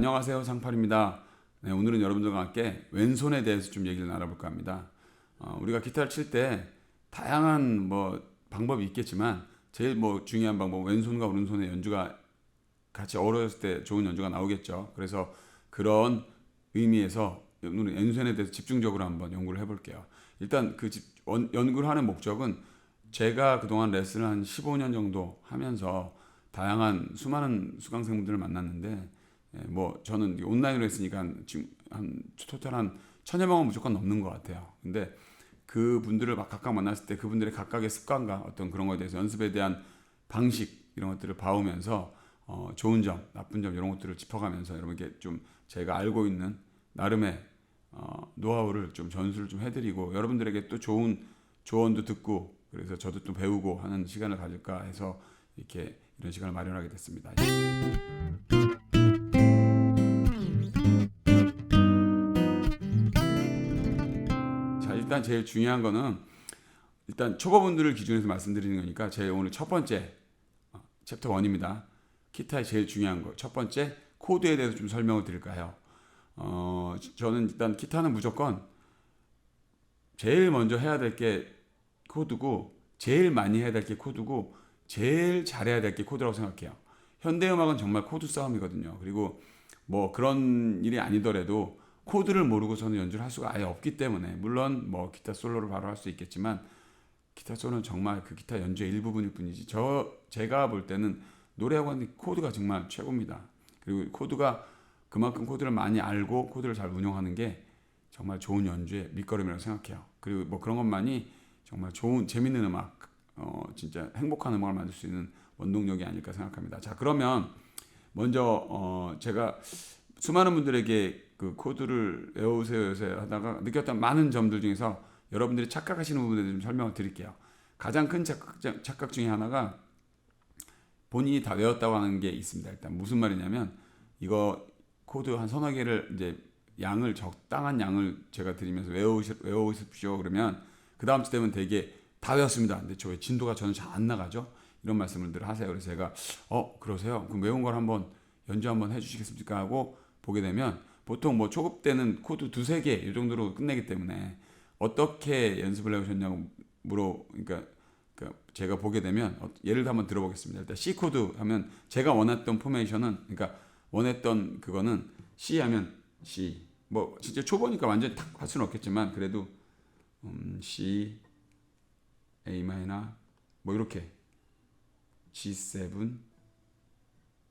안녕하세요. 상팔입니다. 네, 오늘은 여러분들과 함께 왼손에 대해서 좀 얘기를 나눠볼까 합니다. 우리가 기타를 칠 때 다양한 방법이 있겠지만 제일 중요한 방법은 왼손과 오른손의 연주가 같이 어우러졌을 때 좋은 연주가 나오겠죠. 그래서 그런 의미에서 오늘 왼손에 대해서 집중적으로 한번 연구를 해볼게요. 일단 연구를 하는 목적은 제가 그동안 레슨을 한 15년 정도 하면서 다양한 수많은 수강생분들을 만났는데 저는 온라인으로 했으니까 지금 한 토탈 한 1000여 명은 무조건 넘는 것 같아요. 근데 그분들을 각각 만났을 때 그분들의 각각의 습관과 어떤 그런 거에 대해서 연습에 대한 방식 이런 것들을 봐오면서 좋은 점, 나쁜 점 이런 것들을 짚어가면서 여러분께 좀 제가 알고 있는 나름의 노하우를 좀 전수를 좀 해드리고 여러분들에게 또 좋은 조언도 듣고 그래서 저도 또 배우고 하는 시간을 가질까 해서 이렇게 이런 시간을 마련하게 됐습니다. 자, 일단 제일 중요한 거는 일단 초보분들을 기준해서 말씀드리는 거니까 제 오늘 첫 번째 챕터 1입니다. 기타의 제일 중요한 거 첫 번째 코드에 대해서 좀 설명을 드릴까 해요. 저는 일단 기타는 무조건 제일 먼저 해야 될 게 코드고 제일 많이 해야 될 게 코드고 제일 잘해야 될 게 코드라고 생각해요. 현대음악은 정말 코드 싸움이거든요. 그리고 그런 일이 아니더라도 코드를 모르고서는 연주를 할 수가 아예 없기 때문에 물론 기타 솔로를 바로 할 수 있겠지만 기타 솔로는 정말 그 기타 연주의 일부분일 뿐이지 제가 볼 때는 노래하고 하는 코드가 정말 최고입니다. 그리고 코드가 그만큼 코드를 많이 알고 코드를 잘 운용하는 게 정말 좋은 연주의 밑거름이라고 생각해요. 그리고 그런 것만이 정말 좋은 재밌는 음악 진짜 행복한 음악을 만들 수 있는 원동력이 아닐까 생각합니다. 자, 그러면 먼저 제가 수많은 분들에게 그 코드를 외우세요 하다가 느꼈던 많은 점들 중에서 여러분들이 착각하시는 부분에 대해서 좀 설명을 드릴게요. 가장 큰 착각 중에 하나가 본인이 다 외웠다고 하는 게 있습니다. 일단 무슨 말이냐면 이거 코드 한 서너 개를 이제 적당한 양을 제가 드리면서 외우십시오 그러면 그 다음 주 되면 되게 다 외웠습니다. 근데 저 왜 진도가 저는 잘 안 나가죠? 이런 말씀을 늘 하세요. 그래서 제가 그러세요? 그럼 외운 걸 한번 연주 한번 해주시겠습니까? 하고 보게 되면 보통 초급 때는 코드 두세 개 이 정도로 끝내기 때문에 어떻게 연습을 해오셨냐고 그러니까 제가 보게 되면 예를 한번 들어보겠습니다. 일단 C 코드 하면 제가 원했던 포메이션은 그러니까 원했던 그거는 C 하면 C 진짜 초보니까 완전히 탁 할 수는 없겠지만 그래도 C A 마이너 이렇게 G7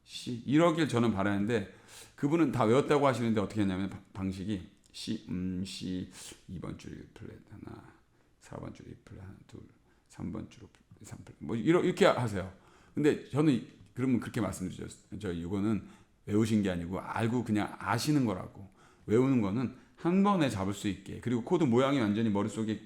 C 이러길 저는 바라는데 그분은 다 외웠다고 하시는데 어떻게 했냐면 방식이 C 2번 줄 1플랫 하나 4번 줄 2플랫 하나 둘 3번 줄 3플랫 이렇게 하세요. 근데 저는 그러면 그렇게 말씀드리죠. 이거는 외우신 게 아니고 알고 그냥 아시는 거라고. 외우는 거는 한 번에 잡을 수 있게 그리고 코드 모양이 완전히 머릿속에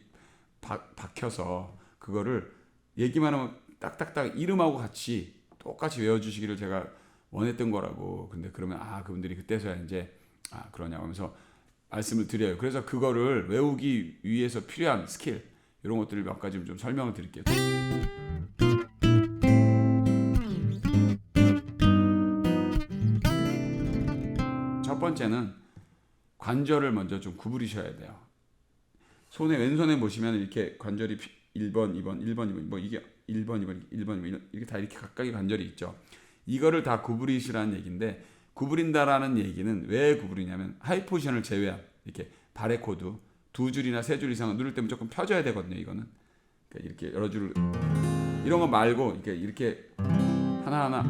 박혀서 그거를 얘기만 하면 딱딱딱 이름하고 같이 똑같이 외워주시기를 제가 원했던 거라고. 근데 그러면 그분들이 그때서야 이제 그러냐고 하면서 말씀을 드려요. 그래서 그거를 외우기 위해서 필요한 스킬 이런 것들을 몇 가지 좀 설명을 드릴게요. 첫 번째는 관절을 먼저 좀 구부리셔야 돼요. 왼손에 보시면 이렇게 관절이 1번, 2번, 1번, 2번 이게 1번, 2번, 1번, 2번 이렇게 다 이렇게 각각의 관절이 있죠. 이거를 다 구부리시라는 얘기인데 구부린다라는 얘기는 왜 구부리냐면 하이 포지션을 제외한 이렇게 발의 코드 2줄이나 3줄 이상은 누를 때 무조건 펴져야 되거든요. 이거는 그러니까 이렇게 여러 줄을 이런 거 말고 이렇게 하나하나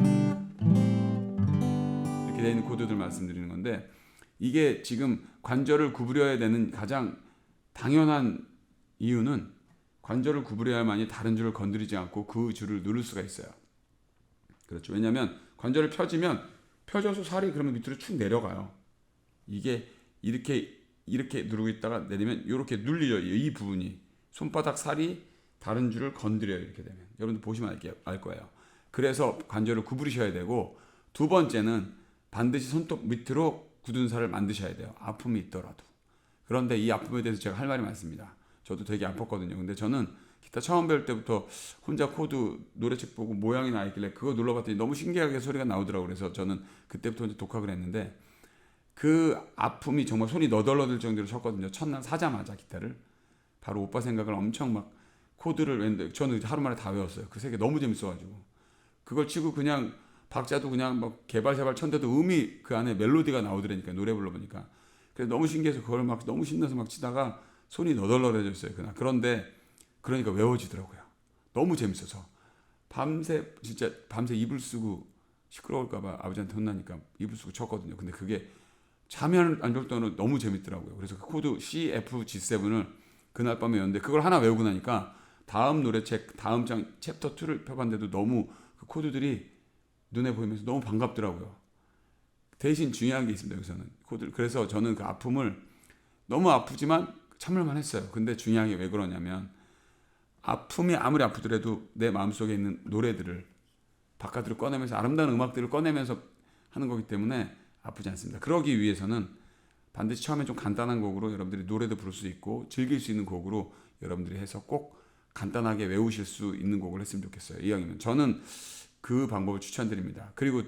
이렇게 되어 있는 코드들 말씀드리는 건데 이게 지금 관절을 구부려야 되는 가장 당연한 이유는 관절을 구부려야만이 다른 줄을 건드리지 않고 그 줄을 누를 수가 있어요. 그렇죠. 왜냐하면 관절을 펴져서 살이 그러면 밑으로 축 내려가요. 이게 이렇게 누르고 있다가 내리면 이렇게 눌리죠. 이 부분이 손바닥 살이 다른 줄을 건드려요. 이렇게 되면 여러분들 보시면 알 거예요. 그래서 관절을 구부리셔야 되고 두 번째는 반드시 손톱 밑으로 굳은 살을 만드셔야 돼요. 아픔이 있더라도. 그런데 이 아픔에 대해서 제가 할 말이 많습니다. 저도 되게 아팠거든요. 근데 저는 기타 처음 배울 때부터 혼자 코드 노래책 보고 모양이 나 있길래 그거 눌러봤더니 너무 신기하게 소리가 나오더라고요. 그래서 저는 그때부터 이제 독학을 했는데 그 아픔이 정말 손이 너덜너덜 정도로 쳤거든요. 첫날 사자마자 기타를 바로 오빠 생각을 엄청 막 코드를 외는데 저는 하루 만에 다 외웠어요. 그 세 개 너무 재밌어가지고 그걸 치고 그냥 박자도 그냥 막 개발개발 쳤는데도 음이 그 안에 멜로디가 나오더라니까 노래 불러보니까. 그래서 너무 신기해서 그걸 막 너무 신나서 막 치다가 손이 너덜너덜해졌어요 그날. 그런데 그러니까 외워지더라고요. 너무 재밌어서 밤새 진짜 밤새 이불 쓰고 시끄러울까봐 아버지한테 혼나니까 이불 쓰고 쳤거든요. 근데 그게 잠이 안 올 때는 너무 재밌더라고요. 그래서 그 코드 C, F, G7을 그날 밤에 였는데 그걸 하나 외우고 나니까 다음 노래책 다음 장 챕터 2를 펴봤는데도 너무 그 코드들이 눈에 보이면서 너무 반갑더라고요. 대신 중요한 게 있습니다. 여기서는 코드. 그래서 저는 그 아픔을 너무 아프지만 참을만 했어요. 근데 중요한 게 왜 그러냐면 아픔이 아무리 아프더라도 내 마음속에 있는 노래들을 바깥으로 꺼내면서 아름다운 음악들을 꺼내면서 하는 거기 때문에 아프지 않습니다. 그러기 위해서는 반드시 처음에 좀 간단한 곡으로 여러분들이 노래도 부를 수 있고 즐길 수 있는 곡으로 여러분들이 해서 꼭 간단하게 외우실 수 있는 곡을 했으면 좋겠어요. 이왕이면 저는 그 방법을 추천드립니다. 그리고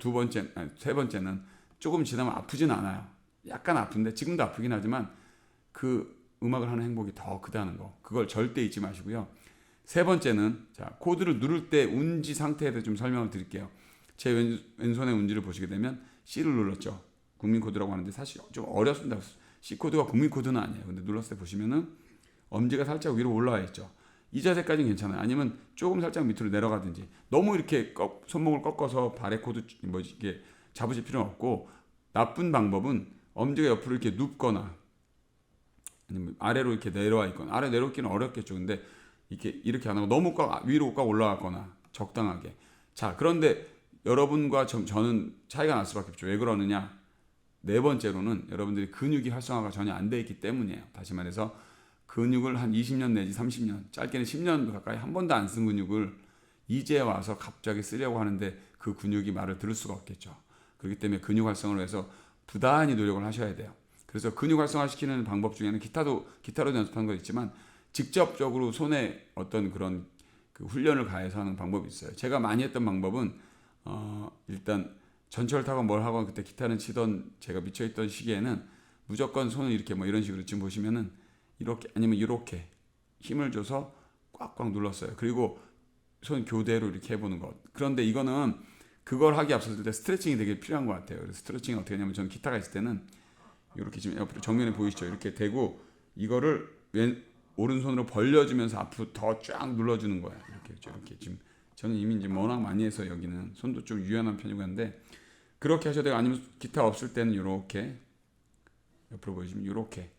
세 번째는 조금 지나면 아프진 않아요. 약간 아픈데 지금도 아프긴 하지만 그 음악을 하는 행복이 더 크다는 거. 그걸 절대 잊지 마시고요. 세 번째는 자 코드를 누를 때 운지 상태에 대해 좀 설명을 드릴게요. 제 왼손의 운지를 보시게 되면 C를 눌렀죠. 국민 코드라고 하는데 사실 좀 어렵습니다. C 코드가 국민 코드는 아니에요. 근데 눌렀을 때 보시면은 엄지가 살짝 위로 올라와 있죠. 이 자세까지는 괜찮아요. 아니면 조금 살짝 밑으로 내려가든지 너무 이렇게 손목을 꺾어서 발의 코드 뭐 이게 잡으실 필요는 없고 나쁜 방법은 엄지가 옆으로 이렇게 눕거나 아니면 아래로 이렇게 내려와 있거나 아래 내려오기는 어렵겠죠. 근데 이렇게 안 하고 너무 위로 꽉 올라가거나 적당하게. 자 그런데 여러분과 저는 차이가 날 수밖에 없죠. 왜 그러느냐? 네 번째로는 여러분들이 근육이 활성화가 전혀 안 돼 있기 때문이에요. 다시 말해서 근육을 한 20년 내지 30년, 짧게는 10년 가까이 한 번도 안 쓴 근육을 이제 와서 갑자기 쓰려고 하는데 그 근육이 말을 들을 수가 없겠죠. 그렇기 때문에 근육 활성화를 위해서 부단히 노력을 하셔야 돼요. 그래서 근육 활성화시키는 방법 중에는 기타로 연습하는 거 있지만 직접적으로 손에 어떤 그런 그 훈련을 가해서 하는 방법이 있어요. 제가 많이 했던 방법은 일단 전철 타고 뭘 하고 그때 기타는 치던 제가 미쳐있던 시기에는 무조건 손을 이렇게 뭐 이런 식으로 지금 보시면은 이렇게 아니면 이렇게 힘을 줘서 꽉꽉 눌렀어요. 그리고 손 교대로 이렇게 해보는 것. 그런데 이거는 그걸 하기 앞섰을 때 스트레칭이 되게 필요한 것 같아요. 그래서 스트레칭이 어떻게 하냐면 저는 기타가 있을 때는 이렇게 지금 옆으로 정면에 보이시죠? 이렇게 대고 이거를 오른손으로 벌려주면서 앞으로 더 쫙 눌러주는 거예요. 이렇게 지금 저는 이미 이제 워낙 많이 해서 여기는 손도 좀 유연한 편이고 한데 그렇게 하셔야 되고 아니면 기타 없을 때는 이렇게 옆으로 보여주시면 이렇게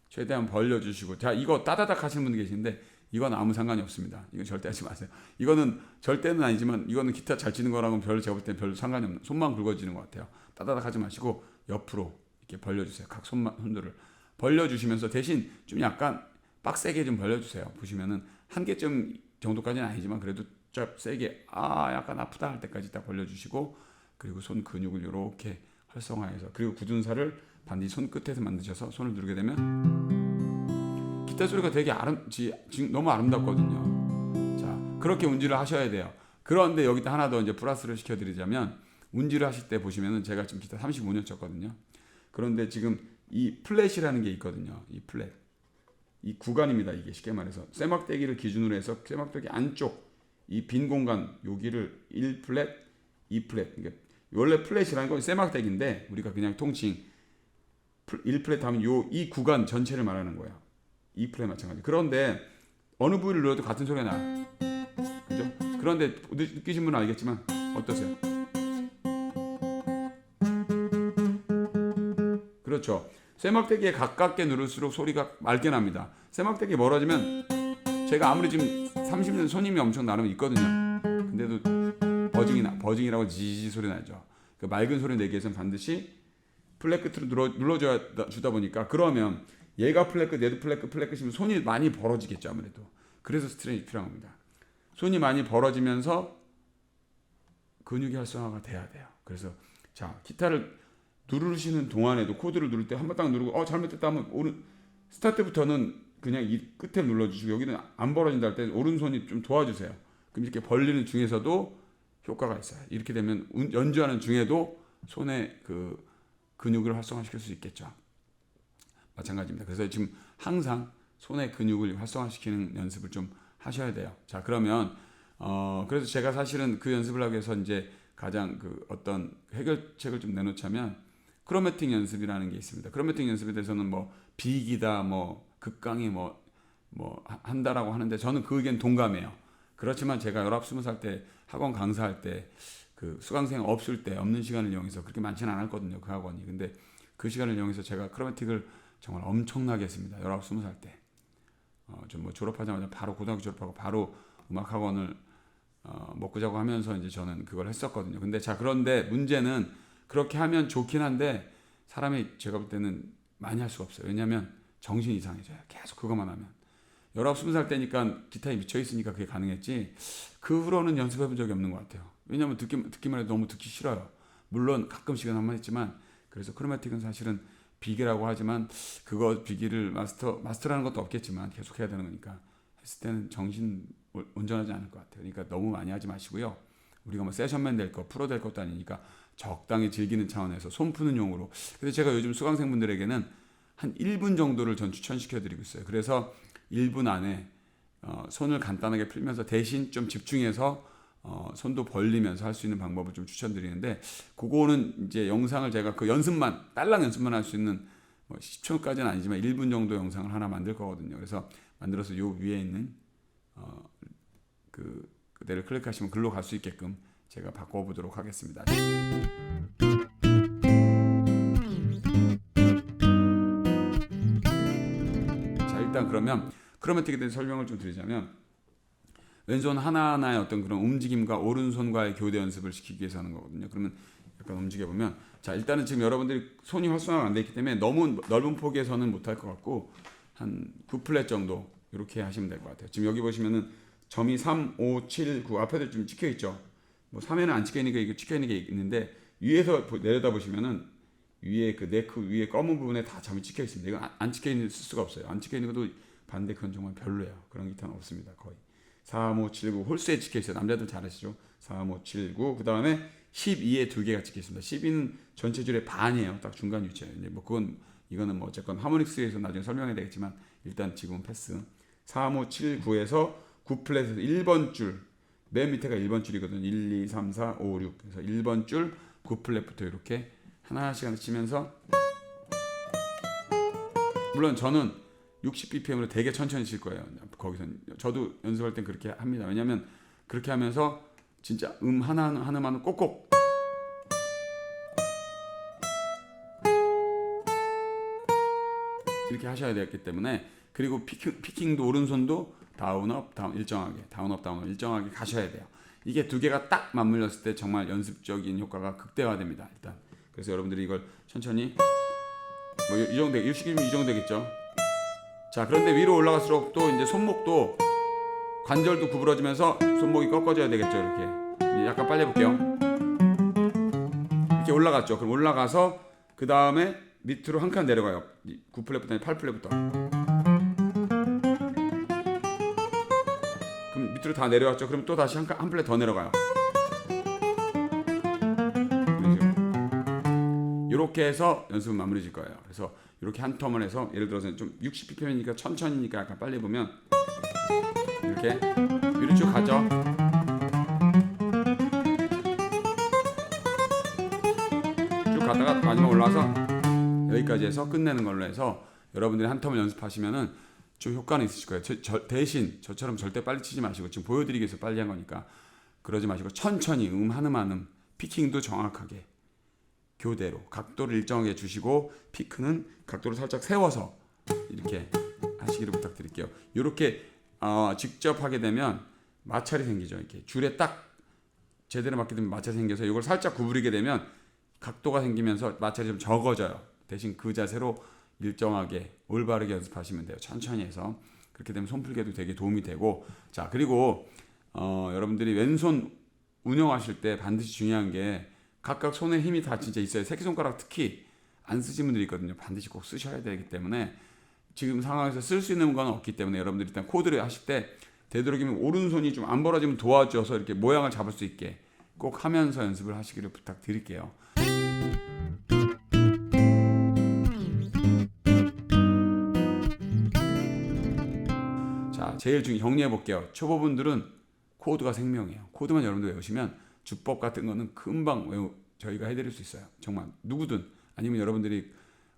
최대한 벌려주시고 자 이거 따다닥 하시는 분들 계시는데 이건 아무 상관이 없습니다. 이건 절대 하지 마세요. 이거는 절대는 아니지만 이거는 기타 잘 치는 거랑은 별로 제가 볼 때는 별로 상관이 없는 손만 굵어지는 것 같아요. 따다닥 하지 마시고 옆으로 이렇게 벌려주세요. 각 손들을 벌려주시면서 대신 좀 약간 빡세게 좀 벌려주세요. 보시면은 한 개쯤 정도까지는 아니지만 그래도 좀 세게 약간 아프다 할 때까지 딱 벌려주시고 그리고 손 근육을 이렇게 활성화해서 그리고 굳은 살을 반드시 손 끝에서 만드셔서 손을 누르게 되면 기타 소리가 되게 너무 아름답거든요. 자 그렇게 운지를 하셔야 돼요. 그런데 여기다 하나 더 이제 플러스를 시켜드리자면 운지를 하실 때 보시면은 제가 지금 기타 35년 쳤거든요. 그런데 지금 이 플랫이라는 게 있거든요. 이 플랫. 이 구간입니다. 이게 쉽게 말해서 쇠막대기를 기준으로 해서 쇠막대기 안쪽 이 빈 공간 여기를 1플랫, 2플랫. 그러니까 원래 플랫이라는 건 쇠막대기인데 우리가 그냥 통칭 1플랫 하면 이 구간 전체를 말하는 거예요. 2플랫 마찬가지. 그런데 어느 부위를 눌러도 같은 소리가 나요. 그죠? 그런데 느끼신 분은 알겠지만 어떠세요? 그렇죠. 쇠막대기에 가깝게 누를수록 소리가 맑게 납니다. 쇠막대기에 멀어지면 제가 아무리 지금 30년 손님이 엄청 나르면 있거든요. 근데도 버징이라고 지지 소리 나죠. 그 맑은 소리 내기 위해서는 반드시 플랫 끝으로 눌러주다 보니까 그러면 얘가 플랫 끝, 얘도 플랫 끝이면 손이 많이 벌어지겠죠 아무래도. 그래서 스트레칭이 필요합니다. 손이 많이 벌어지면서 근육이 활성화가 돼야 돼요. 그래서 자 기타를 누르시는 동안에도 코드를 누를 때 한 번 딱 누르고 잘못됐다 하면 스타트부터는 그냥 이 끝에 눌러주시고 여기는 안 벌어진다 할 때 오른손이 좀 도와주세요. 그럼 이렇게 벌리는 중에서도 효과가 있어요. 이렇게 되면 연주하는 중에도 손의 그 근육을 활성화시킬 수 있겠죠. 마찬가지입니다. 그래서 지금 항상 손의 근육을 활성화시키는 연습을 좀 하셔야 돼요. 자, 그러면 그래서 제가 사실은 그 연습을 하기 위해서 이제 가장 그 어떤 해결책을 좀 내놓자면 크로매틱 연습이라는 게 있습니다. 크로매틱 연습에 대해서는 뭐 비기다, 뭐 극강이 뭐 한다라고 하는데 저는 그 의견 동감해요. 그렇지만 제가 19, 20살 때 학원 강사할 때 그 수강생 없을 때 없는 시간을 이용해서 그렇게 많지는 않았거든요. 그 학원이. 근데 그 시간을 이용해서 제가 크로매틱을 정말 엄청나게 했습니다. 19, 20살 때. 좀 뭐 졸업하자마자 바로 고등학교 졸업하고 바로 음악 학원을 먹고 자고 하면서 이제 저는 그걸 했었거든요. 근데 자, 그런데 문제는 그렇게 하면 좋긴 한데 사람이 제가 볼 때는 많이 할 수가 없어요. 왜냐하면 정신이 이상해져요. 계속 그것만 하면. 19, 20살 때니까 기타에 미쳐 있으니까 그게 가능했지. 그 후로는 연습해 본 적이 없는 것 같아요. 왜냐하면 듣기만 해도 너무 듣기 싫어요. 물론 가끔씩은 한번 했지만, 그래서 크로매틱은 사실은 비기라고 하지만 그거 비기를 마스터라는 것도 없겠지만 계속 해야 되는 거니까 했을 때는 정신 온전하지 않을 것 같아요. 그러니까 너무 많이 하지 마시고요. 우리가 뭐 세션맨 될 거, 프로 될 것도 아니니까 적당히 즐기는 차원에서 손 푸는 용으로. 그래서 제가 요즘 수강생분들에게는 한 1분 정도를 전 추천시켜 드리고 있어요. 그래서 1분 안에 손을 간단하게 풀면서 대신 좀 집중해서 손도 벌리면서 할 수 있는 방법을 좀 추천드리는데, 그거는 이제 영상을 제가 그 연습만, 딸랑 연습만 할 수 있는 뭐 10초까지는 아니지만 1분 정도 영상을 하나 만들 거거든요. 그래서 만들어서 요 위에 있는 그대를 클릭하시면 글로 갈 수 있게끔 제가 바꿔보도록 하겠습니다. 자, 일단 그러면 크로매틱에 대해 설명을 좀 드리자면, 왼손 하나하나의 어떤 그런 움직임과 오른손과의 교대 연습을 시키기 위해서 하는 거거든요. 그러면 약간 움직여보면, 자, 일단은 지금 여러분들이 손이 활성화가 안 되어 있기 때문에 너무 넓은 폭에서는 못할 것 같고 한 9플랫 정도 이렇게 하시면 될 것 같아요. 지금 여기 보시면은 점이 3, 5, 7, 9 앞에도 좀 찍혀 있죠. 뭐 3에는 안 찍혀 있는 게 이거 찍혀 있는 게 있는데, 위에서 내려다 보시면은 위에 그 네크 위에 검은 부분에 다 점이 찍혀 있습니다. 이건 안 찍혀 있는 쓸 수가 없어요. 안 찍혀 있는 것도 반대, 그건 정말 별로예요. 그런 기타는 없습니다. 거의 4, 5, 7, 9 홀수에 찍혀 있어요. 남자들 잘 아시죠? 4, 5, 7, 9 그 다음에 12에 2개가 찍혀 있습니다. 12는 전체 줄의 반이에요. 딱 중간 위치예요. 이제 뭐 이거는 뭐 어쨌건 하모닉스에서 나중에 설명해야 되겠지만 일단 지금은 패스. 4, 5, 7, 9에서 9플랫에서 1번 줄, 맨 밑에가 1번 줄이거든요. 1, 2, 3, 4, 5, 6. 그래서 1번 줄 9플랫부터 이렇게 하나씩 치면서, 물론 저는 60bpm으로 되게 천천히 칠 거예요. 거기서 저도 연습할 땐 그렇게 합니다. 왜냐하면 그렇게 하면서 진짜 하나만 꼭꼭 이렇게 하셔야 되기 때문에, 그리고 피킹도 오른손도 다운업 다운 일정하게, 다운업 다운업 일정하게 가셔야 돼요. 이게 두 개가 딱 맞물렸을 때 정말 연습적인 효과가 극대화됩니다. 일단 그래서 여러분들이 이걸 천천히 뭐 이 정도, 일식이면 이 정도 되겠죠. 자, 그런데 위로 올라갈수록 또 이제 손목도 관절도 구부러지면서 손목이 꺾어져야 되겠죠. 이렇게 약간 빨리 해볼게요. 이렇게 올라갔죠. 그럼 올라가서 그 다음에 밑으로 한 칸 내려가요. 9플랫부터 8플랫부터. 그럼 밑으로 다 내려왔죠. 그럼 또 다시 한 플랫 더 내려가요. 이렇게 해서 연습은 마무리 질 거예요. 그래서 이렇게 한 텀을 해서, 예를 들어서 좀 60bpm이니까 천천히니까 약간 빨리 보면 이렇게 위로 쭉 가죠. 쭉 가다가 마지막 올라와서 여기까지 해서 끝내는 걸로 해서 여러분들이 한 텀을 연습하시면은 좀 효과는 있으실 거예요. 대신 저처럼 절대 빨리 치지 마시고, 지금 보여드리기 위해서 빨리 한 거니까 그러지 마시고 천천히 한음 피킹도 정확하게 교대로 각도를 일정하게 주시고, 피크는 각도를 살짝 세워서 이렇게 하시기를 부탁드릴게요. 이렇게 직접 하게 되면 마찰이 생기죠. 이렇게 줄에 딱 제대로 맞게 되면 마찰이 생겨서 이걸 살짝 구부리게 되면 각도가 생기면서 마찰이 좀 적어져요. 대신 그 자세로 일정하게 올바르게 연습하시면 돼요. 천천히 해서. 그렇게 되면 손풀기에도 되게 도움이 되고. 자, 그리고 여러분들이 왼손 운영하실 때 반드시 중요한 게, 각각 손에 힘이 다 진짜 있어요. 새끼손가락 특히 안 쓰시는 분들이 있거든요. 반드시 꼭 쓰셔야 되기 때문에, 지금 상황에서 쓸 수 있는 건 없기 때문에 여러분들이 일단 코드를 하실 때 되도록이면 오른손이 좀 안 벌어지면 도와줘서 이렇게 모양을 잡을 수 있게 꼭 하면서 연습을 하시기를 부탁드릴게요. 제일 정리해 볼게요. 초보분들은 코드가 생명이에요. 코드만 여러분들 외우시면 주법 같은 거는 금방 저희가 해드릴 수 있어요. 정말 누구든, 아니면 여러분들이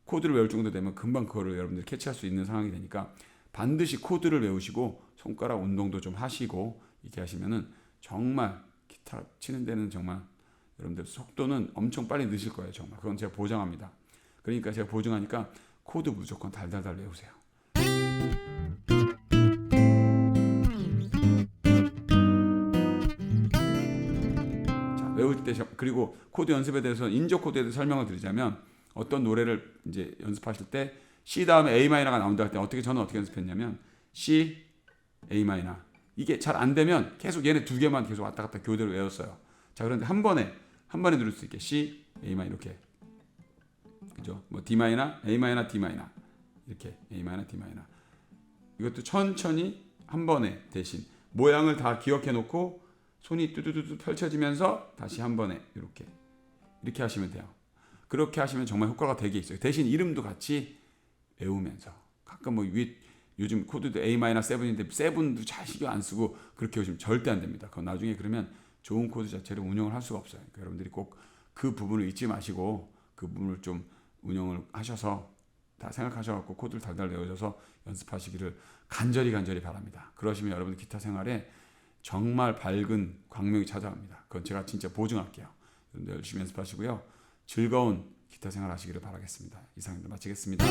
코드를 외울 정도 되면 금방 그거를 여러분들이 캐치할 수 있는 상황이 되니까 반드시 코드를 외우시고 손가락 운동도 좀 하시고 이렇게 하시면은 정말 기타 치는 데는 정말 여러분들 속도는 엄청 빨리 느실 거예요. 정말 그건 제가 보장합니다. 그러니까 제가 보증하니까 코드 무조건 달달달 외우세요. 자, 외울 때, 그리고 코드 연습에 대해서 인조 코드에 대해서 설명을 드리자면, 어떤 노래를 이제 연습하실 때 C 다음에 A 마이너가 나온다 할 때 저는 어떻게 연습했냐면 C, A 마이너, 이게 잘 안 되면 계속 얘네 두 개만 계속 왔다 갔다 교대로 외웠어요. 자, 그런데 한 번에 누를 수 있게 C, A 마이너 이렇게, 그죠? 뭐 D 마이너, A 마이너, D 마이너 이렇게, A 마이너, D 마이너, 이것도 천천히 한 번에, 대신 모양을 다 기억해 놓고 손이 뚜두두두 펼쳐지면서 다시 한 번에 이렇게 하시면 돼요. 그렇게 하시면 정말 효과가 되게 있어요. 대신 이름도 같이 외우면서, 가끔 뭐 요즘 코드도 A-7인데 7도 잘 신경 안 쓰고 그렇게 오시면 절대 안 됩니다. 그건 나중에 그러면 좋은 코드 자체를 운영을 할 수가 없어요. 그러니까 여러분들이 꼭 그 부분을 잊지 마시고 그 부분을 좀 운영을 하셔서 다 생각하셔갖고 코드를 달달 외워져서 연습하시기를 간절히 바랍니다. 그러시면 여러분들 기타 생활에 정말 밝은 광명이 찾아옵니다. 그건 제가 진짜 보증할게요. 여러분들 열심히 연습하시고요. 즐거운 기타 생활 하시기를 바라겠습니다. 이상 마치겠습니다.